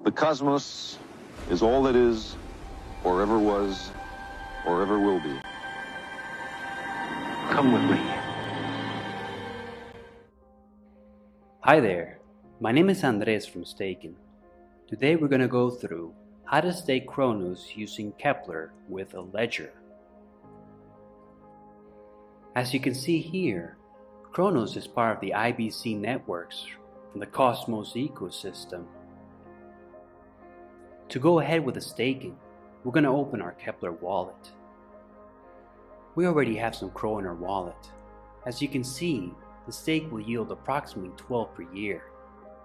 The cosmos is all that is, or ever was, or ever will be. Come with me. Hi there, my name is Andres from Stakin. Today we're going to go through how to stake Cronos using Keplr with a ledger. As you can see here, Cronos is part of the IBC networks from the Cosmos ecosystem. To go ahead with the staking, we're going to open our Keplr wallet. We already have some CRO in our wallet. As you can see, the stake will yield approximately 12 per year.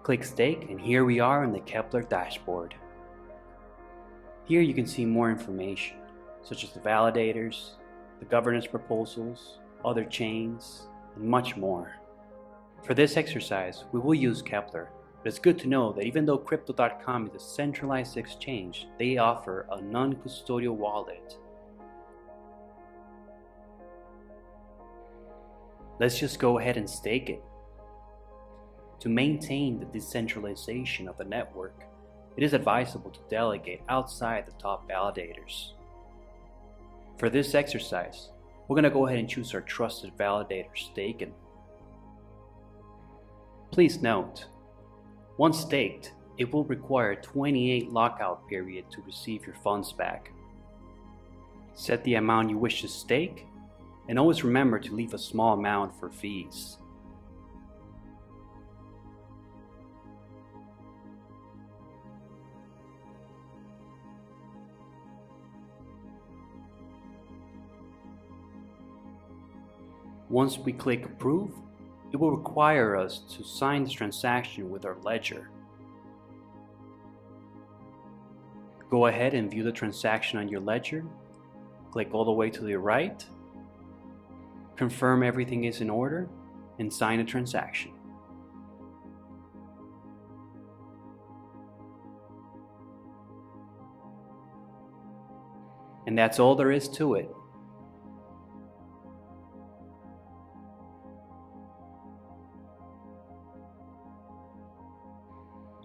Click stake and here we are in the Keplr dashboard. Here you can see more information, such as the validators, the governance proposals, other chains, and much more. For this exercise, we will use Keplr, but it's good to know that even though Crypto.com is a centralized exchange, they offer a non-custodial wallet. Let's just go ahead and stake it. To maintain the decentralization of the network, it is advisable to delegate outside the top validators. For this exercise, we're going to go ahead and choose our trusted validator, Stakin. Please note, once staked, it will require a 28 lockout period to receive your funds back. Set the amount you wish to stake, and always remember to leave a small amount for fees. Once we click approve, it will require us to sign this transaction with our ledger. Go ahead and view the transaction on your ledger. Click all the way to the right. Confirm everything is in order and sign the transaction. And that's all there is to it.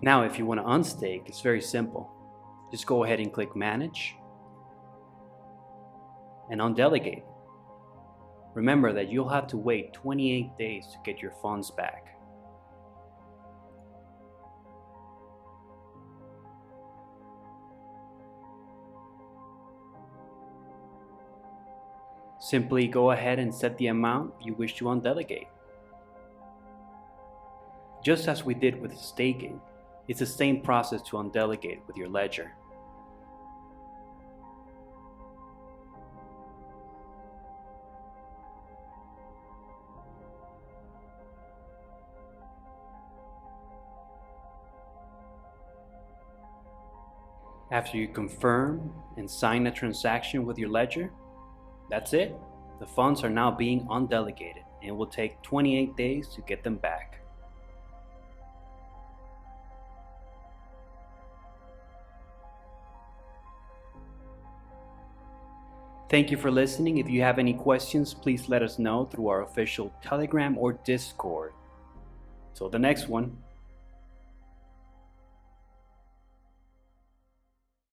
Now, if you want to unstake, it's very simple. Just go ahead and click Manage and Undelegate. Remember that you'll have to wait 28 days to get your funds back. Simply go ahead and set the amount you wish to undelegate. Just as we did with staking, it's the same process to undelegate with your ledger. After you confirm and sign the transaction with your ledger, that's it. The funds are now being undelegated and it will take 28 days to get them back. Thank you for listening. If you have any questions, please let us know through our official Telegram or Discord. Till the next one.